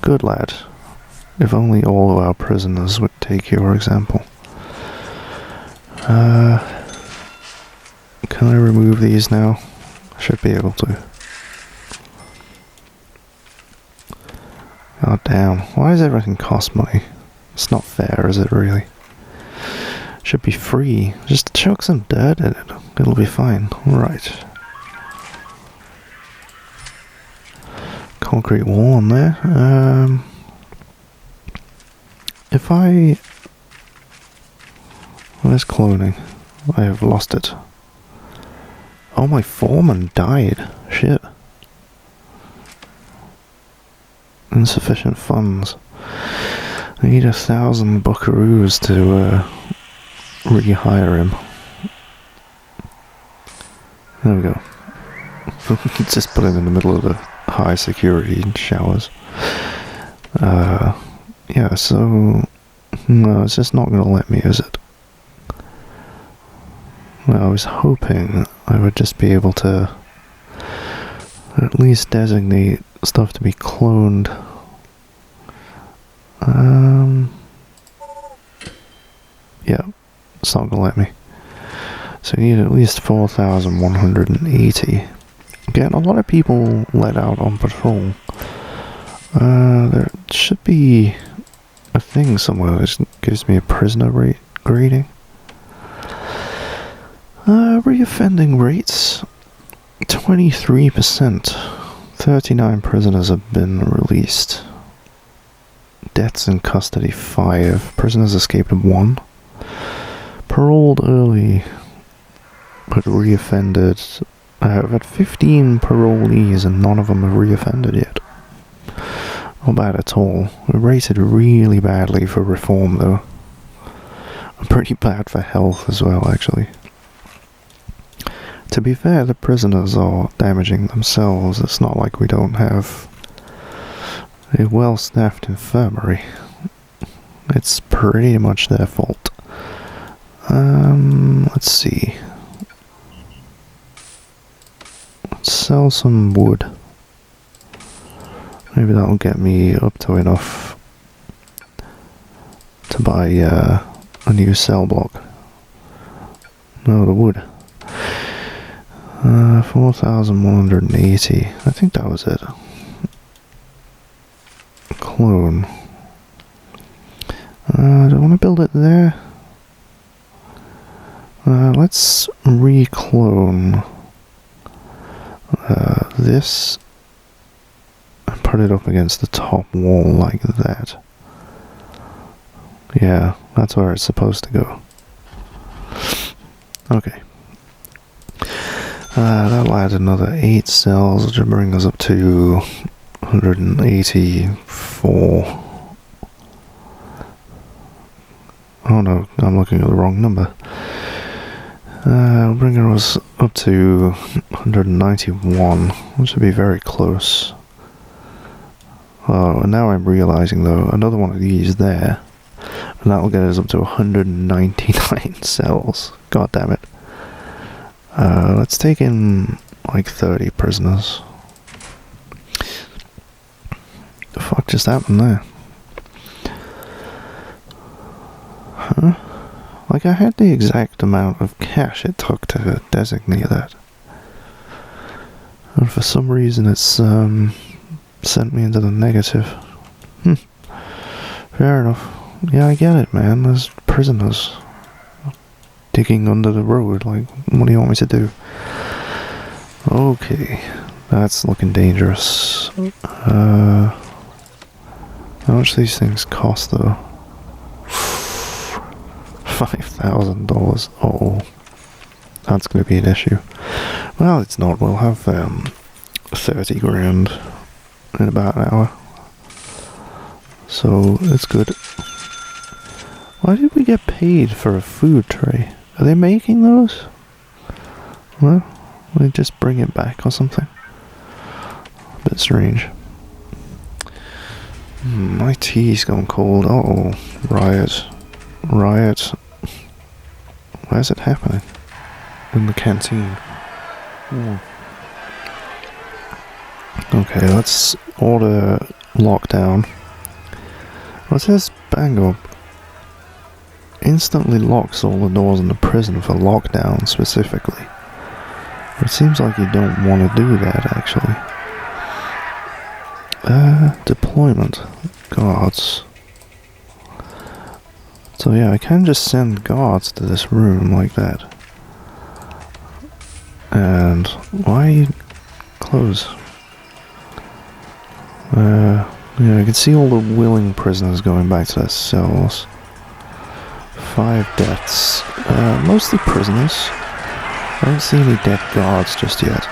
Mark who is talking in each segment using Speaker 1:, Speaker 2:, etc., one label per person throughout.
Speaker 1: Good lad. If only all of our prisoners would take your example. Can I remove these now? I should be able to. God damn, why does everything cost money? It's not fair, is it really? Should be free. Just chuck some dirt in it. It'll be fine. Right. Concrete wall on there. If I... Where's cloning? I have lost it. Oh, my foreman died. Shit. Insufficient funds. I need 1,000 buckaroos to rehire him. There we go. Just put him in the middle of the high security showers. Yeah, so... No, it's just not going to let me, is it? Well, I was hoping I would just be able to at least designate stuff to be cloned. Yeah, it's not gonna let me. So you need at least 4,180. Getting a lot of people let out on patrol. There should be a thing somewhere that gives me a prisoner rate grading. Reoffending rates 23%. 39 prisoners have been released. Deaths in custody 5. Prisoners escaped 1. Paroled early but reoffended. I've had 15 parolees and none of them have reoffended yet. Not bad at all. We're rated really badly for reform though. Pretty bad for health as well, actually. To be fair, the prisoners are damaging themselves. It's not like we don't have a well-staffed infirmary. It's pretty much their fault. Let's see. Let's sell some wood. Maybe that'll get me up to enough to buy a new cell block. No, the wood. 4,180. I think that was it. Clone. Do I want to build it there? Let's re-clone this and put it up against the top wall like that. Yeah, that's where it's supposed to go. Okay. That'll add another 8 cells, which will bring us up to 184. Oh no, I'm looking at the wrong number. Bringing us up to 191, which would be very close. Oh, and now I'm realizing though, another one of these there, and that'll get us up to 199 cells. God damn it. Let's take in like 30 prisoners. The fuck just happened there? Huh? Like I had the exact amount of cash it took to designate that. And for some reason it's sent me into the negative. Fair enough. Yeah, I get it, man. There's prisoners digging under the road. Like, what do you want me to do? Okay. That's looking dangerous. How much these things cost though? $5,000. Oh, that's going to be an issue. Well, it's not. We'll have 30 grand in about an hour. So, it's good. Why did we get paid for a food tray? Are they making those? Well, they just bring it back or something. A bit strange. My tea's gone cold. Uh-oh. Riot. Riot. Why is it happening? In the canteen. Okay, let's order lockdown. Well, it says Bangor instantly locks all the doors in the prison for lockdown specifically. But it seems like you don't want to do that, actually. Deployment. Guards. So yeah, I can just send guards to this room like that. And why are you close? Yeah, I can see all the willing prisoners going back to their cells. 5 deaths. Mostly prisoners. I don't see any dead guards just yet.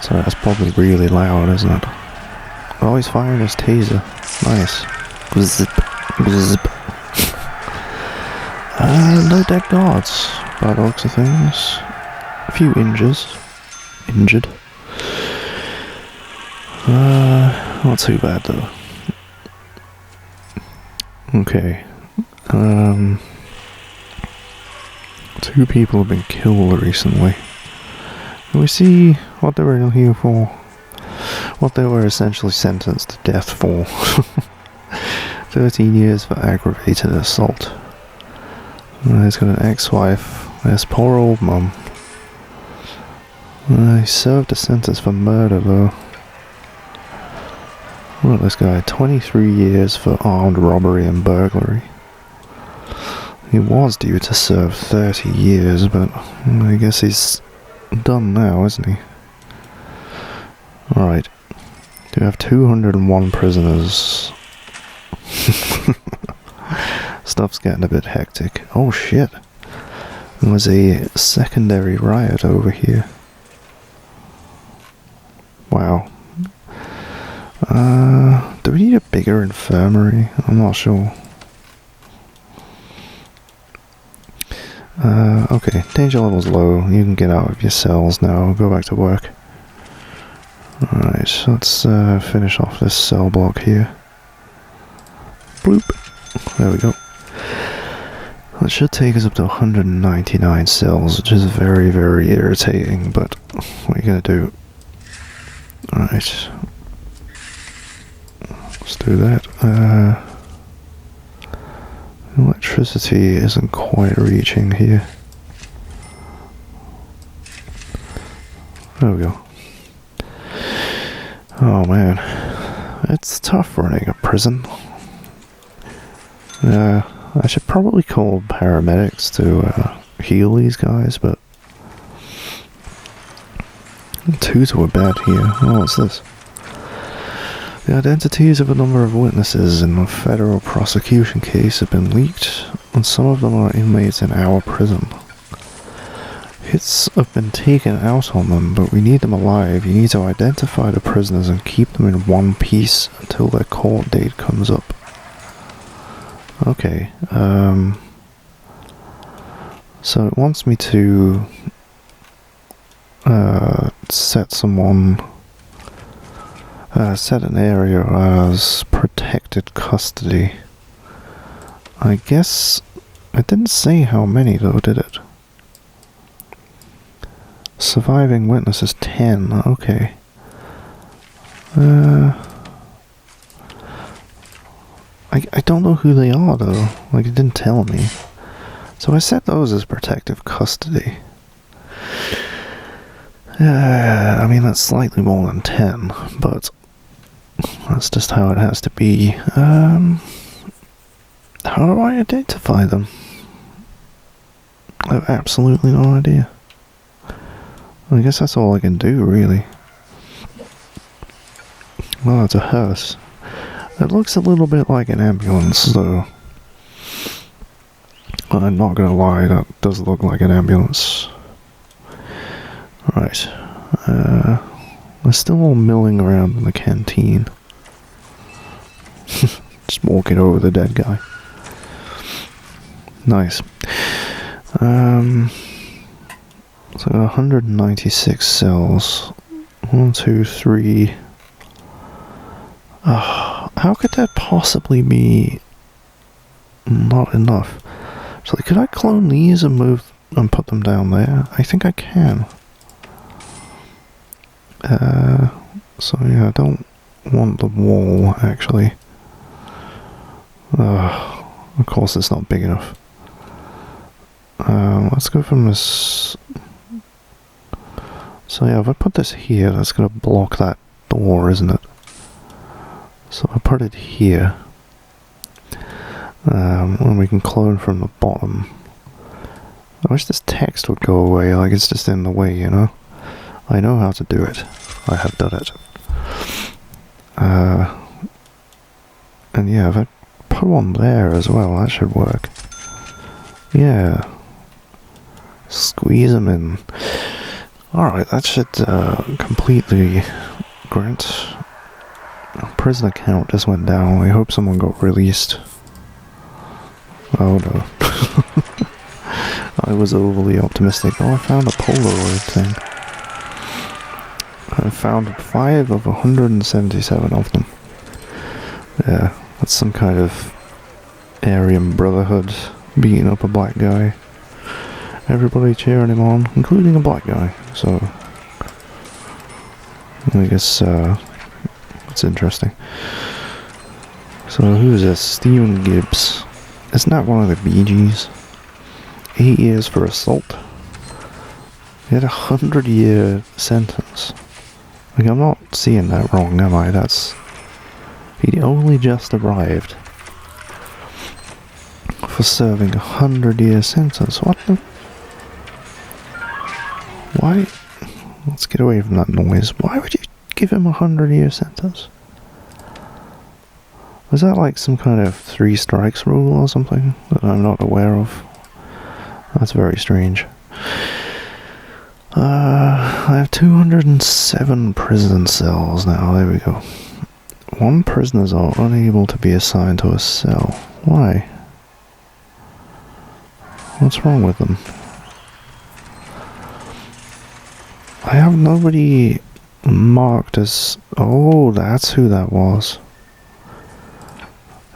Speaker 1: So that's probably really loud, isn't it? Oh, he's firing his taser. Nice. Zip. Zip. No dead guards, by the looks of things. A few injured. Not too bad though. Okay. 2 people have been killed recently. We see what they were here for. What they were essentially sentenced to death for. 13 years for aggravated assault. He's got an ex-wife. There's poor old mum. He served a sentence for murder though. Look at this guy, 23 years for armed robbery and burglary. He was due to serve 30 years, but I guess he's done now, isn't he? Alright. We have 201 prisoners. Stuff's getting a bit hectic. Oh shit. There was a secondary riot over here. Wow. Do we need a bigger infirmary? I'm not sure. Okay, danger level's low. You can get out of your cells now. Go back to work. Alright, let's finish off this cell block here. Bloop. There we go. That should take us up to 199 cells, which is very, very irritating, but what are you gonna do? Alright. Let's do that. Electricity isn't quite reaching here. There we go. Oh man. It's tough running a prison. I should probably call paramedics to heal these guys, but 2 to a bed here. Oh, what's this? The identities of a number of witnesses in a federal prosecution case have been leaked, and some of them are inmates in our prison. Hits have been taken out on them, but we need them alive. You need to identify the prisoners and keep them in one piece until their court date comes up. Okay, so it wants me to set an area as protected custody. I guess it didn't say how many though, did it? Surviving witnesses 10, okay. I don't know who they are though, like it didn't tell me. So I set those as protective custody. I mean that's slightly more than 10, but that's just how it has to be. How do I identify them? I have absolutely no idea. I guess that's all I can do, really. Well, it's a hearse. It looks a little bit like an ambulance, though. I'm not gonna lie, that does look like an ambulance. Right. We're still all milling around in the canteen. Just walking over the dead guy. Nice. So 196 cells. 1, 2, 3. How could that possibly be not enough? So could I clone these and move and put them down there? I think I can. So yeah, I don't want the wall, actually. Of course it's not big enough. Let's go from this... So yeah, if I put this here, that's gonna block that door, isn't it? So I put it here. And we can clone from the bottom. I wish this text would go away, like it's just in the way, you know? I know how to do it. I have done it. And yeah, if I put one there as well, that should work. Yeah. Squeeze them in. Alright, that should completely grant. Prisoner count just went down. I hope someone got released. Oh no. I was overly optimistic. Oh, I found a Polaroid thing. I found 5 of 177 of them. Yeah, that's some kind of Aryan Brotherhood beating up a black guy. Everybody cheering him on, including a black guy. So, I guess it's interesting. So who's this? Stephen Gibbs. Isn't that one of the Bee Gees? 8 years for assault. He had a 100-year sentence. Like, I'm not seeing that wrong, am I? He only just arrived for serving a 100-year sentence. What the? Why? Let's get away from that noise. Why would you give him a 100-year sentence? Was that like some kind of 3 strikes rule or something that I'm not aware of? That's very strange. I have 207 prison cells now. There we go. 1 prisoners are unable to be assigned to a cell. Why? What's wrong with them? I have nobody marked as... Oh, that's who that was.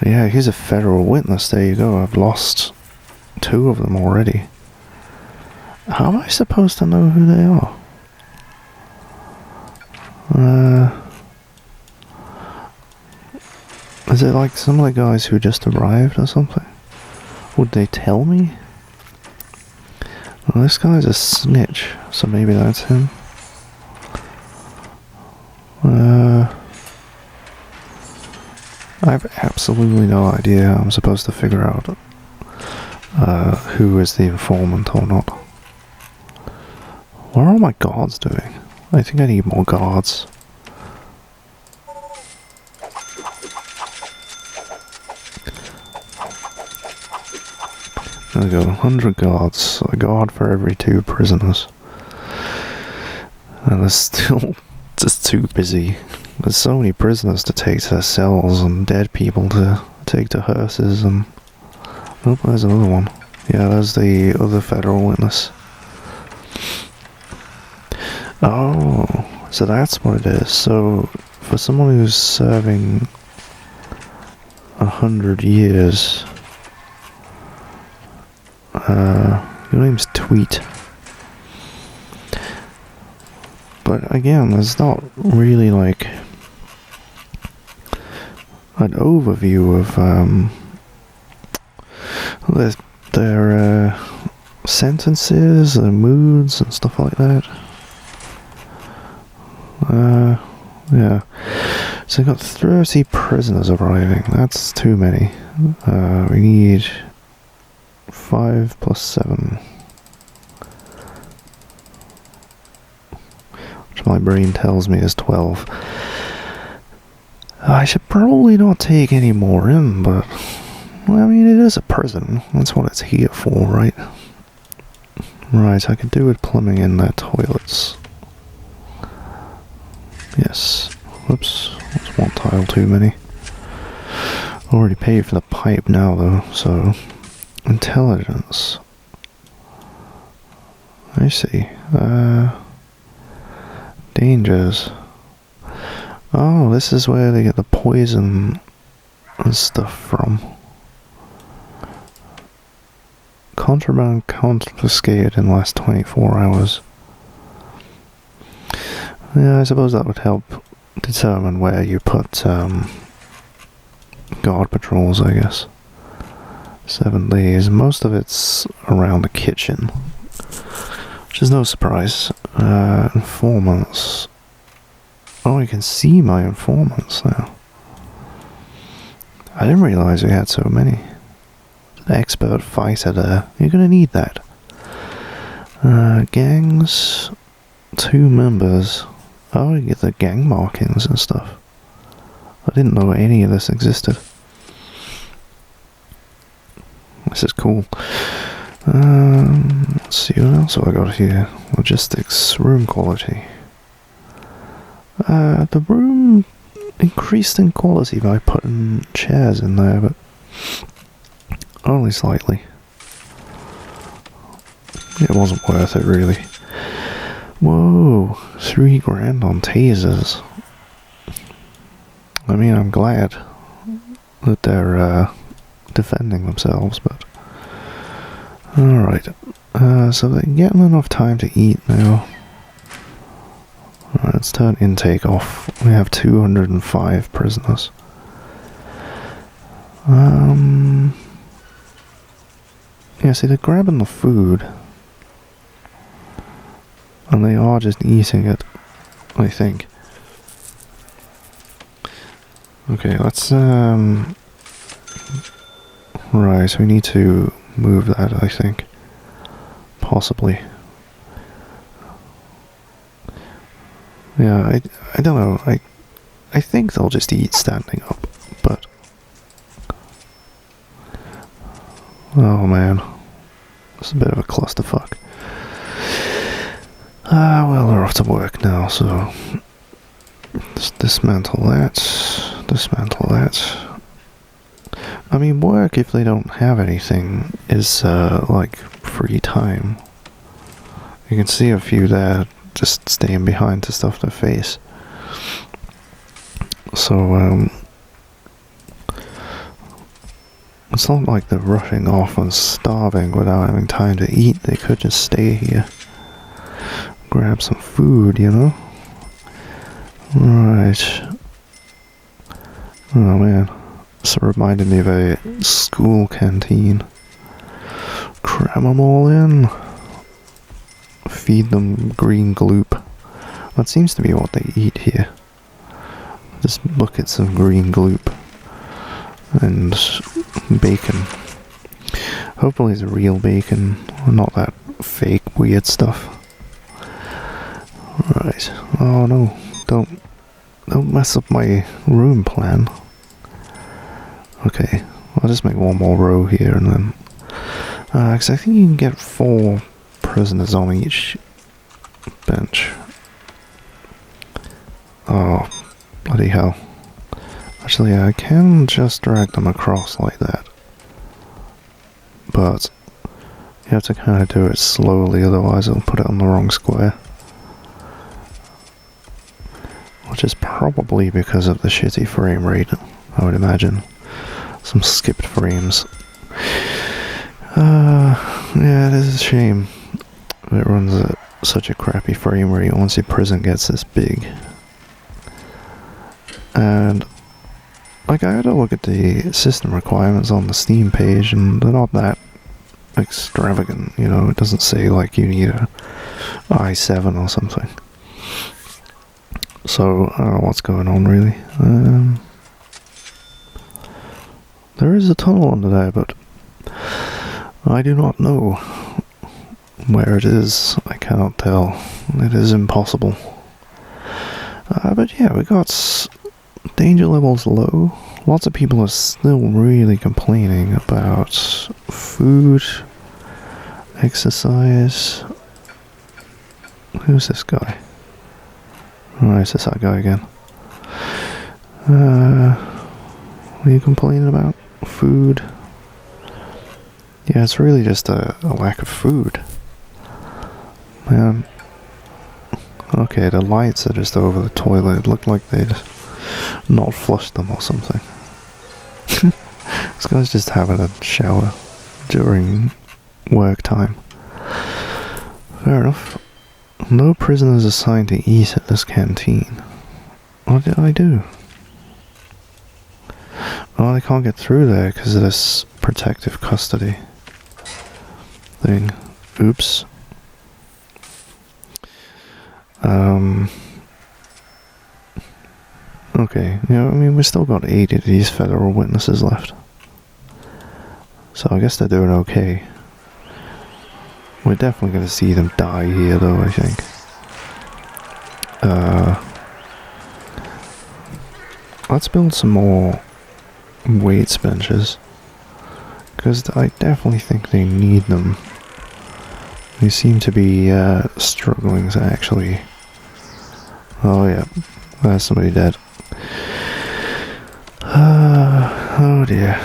Speaker 1: Yeah, he's a federal witness. There you go. I've lost 2 of them already. How am I supposed to know who they are? Is it like some of the guys who just arrived or something? Would they tell me? Well, this guy's a snitch, so maybe that's him. I have absolutely no idea how I'm supposed to figure out who is the informant or not. What are all my guards doing? I think I need more guards. There we go, 100 guards. A guard for every 2 prisoners. And they're still just too busy. There's so many prisoners to take to their cells and dead people to take to hearses and... Oh, there's another one. Yeah, there's the other federal witness. Oh, so that's what it is. So, for someone who's serving 100 years... your name's Tweet. But again, there's not really like an overview of their sentences and moods and stuff like that. Yeah. So we've got 30 prisoners arriving. That's too many. We need 5 plus 7. Which my brain tells me is 12. I should probably not take any more in, but... Well, I mean, it is a prison. That's what it's here for, right? Right, I could do with plumbing in their toilets. Yes. Whoops. That's 1 tile too many. Already paid for the pipe now, though, so... Intelligence. I see. Dangers. Oh, this is where they get the poison and stuff from. Contraband confiscated in the last 24 hours. Yeah, I suppose that would help determine where you put guard patrols, I guess. 7 days. Most of it's around the kitchen, which is no surprise. Informants. Oh, I can see my informants now. I didn't realize we had so many. An expert fighter there. You're gonna need that. Gangs. 2 members. Oh, you get the gang markings and stuff. I didn't know any of this existed. This is cool. Let's see what else have I got here. Logistics, room quality. The room increased in quality by putting chairs in there, but only slightly. It wasn't worth it, really. Whoa, $3,000 on tasers. I mean, I'm glad that they're defending themselves, but alright. So they're getting enough time to eat now. Alright, let's turn intake off. We have 205 prisoners. Yeah, see, they're grabbing the food. And they are just eating it, I think. Okay, let's, right, we need to move that, I think. Possibly. Yeah, I don't know, I think they'll just eat standing up, but... Oh man. It's a bit of a clusterfuck. Well, they're off to work now, so... Just dismantle that. Dismantle that. I mean, work, if they don't have anything, is, like, free time. You can see a few there just staying behind to stuff their face. So, it's not like they're rushing off and starving without having time to eat. They could just stay here. Grab some food, you know? Right. Oh man. This reminded me of a school canteen. Cram them all in. Feed them green gloop. That seems to be what they eat here. Just buckets of green gloop. And bacon. Hopefully it's real bacon, not that fake weird stuff. Right. Oh no, don't mess up my room plan. Okay, I'll just make one more row here and then... because I think you can get 4 prisoners on each bench. Oh, bloody hell. Actually, I can just drag them across like that. But you have to kind of do it slowly, otherwise it'll put it on the wrong square. Which is probably because of the shitty frame rate, I would imagine. Some skipped frames. Yeah, it is a shame. It runs at such a crappy frame rate once your prison gets this big. And like, I had to look at the system requirements on the Steam page, and they're not that extravagant, you know. It doesn't say like you need a i7 or something. So I don't know what's going on really. There is a tunnel under there, but I do not know where it is. I cannot tell. It is impossible. But yeah, we got danger levels low. Lots of people are still really complaining about food, exercise. Who's this guy? Oh, it's this guy again. What are you complaining about? Food? Yeah, it's really just a lack of food. Man. Okay, the lights are just over the toilet. It looked like they'd not flushed them or something. This guy's just having a shower during work time. Fair enough. No prisoners assigned to eat at this canteen. What did I do? Oh, I can't get through there because of this protective custody thing. Oops. Okay, yeah, I mean, we still got 80 of these federal witnesses left. So I guess they're doing okay. We're definitely going to see them die here, though, I think. Let's build some more weights benches. Because I definitely think they need them. They seem to be struggling to actually... Oh yeah, there's somebody dead. Oh dear.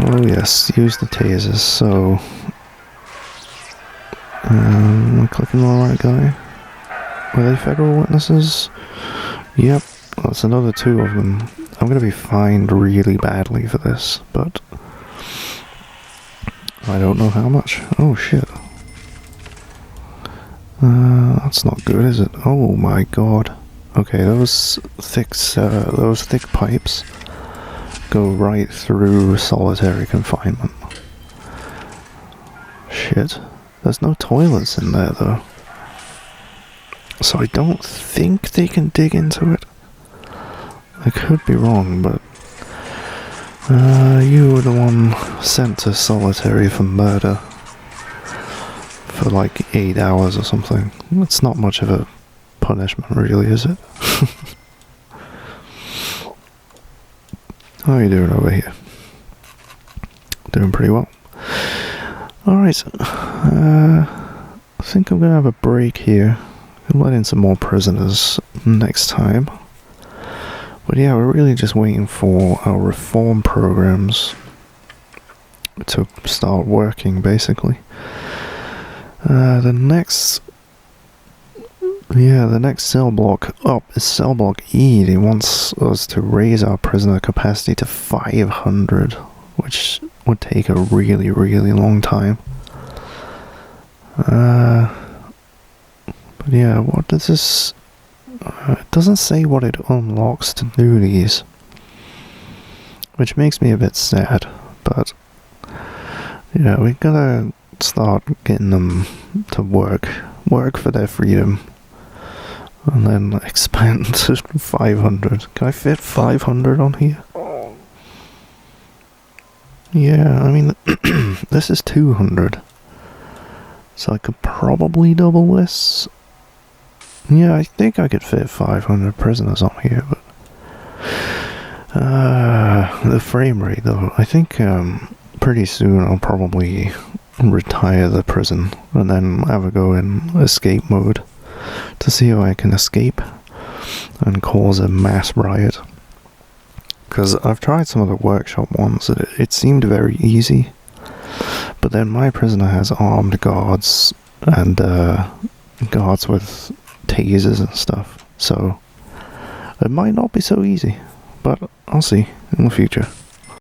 Speaker 1: Oh yes, use the tasers, so... am I clicking on the right guy? Were they federal witnesses? Yep, that's another 2 of them. I'm gonna be fined really badly for this, but... I don't know how much. Oh shit. That's not good, is it? Oh my god. Okay, those thick pipes go right through solitary confinement. Shit. There's no toilets in there, though. So I don't think they can dig into it. I could be wrong, but... you were the one sent to solitary for murder. For like 8 hours or something. That's not much of a punishment, really, is it? How are you doing over here? Doing pretty well. Alright, I think I'm gonna have a break here. I'll let in some more prisoners next time. But yeah, we're really just waiting for our reform programs to start working, basically. The next cell block up is cell block E. He wants us to raise our prisoner capacity to 500, which would take a really, really long time. But yeah, what does this... it doesn't say what it unlocks to do these, which makes me a bit sad, but yeah, we gotta start getting them to work for their freedom, and then expand to 500. Can I fit 500 on here? Yeah, I mean, this is 200, so I could probably double this. Yeah, I think I could fit 500 prisoners on here, but... the frame rate, though. I think, pretty soon I'll probably retire the prison, and then have a go in escape mode, to see how I can escape, and cause a mass riot. Because I've tried some of the workshop ones, and it seemed very easy, but then my prisoner has armed guards, and, guards with tasers and stuff, so it might not be so easy, but I'll see in the future.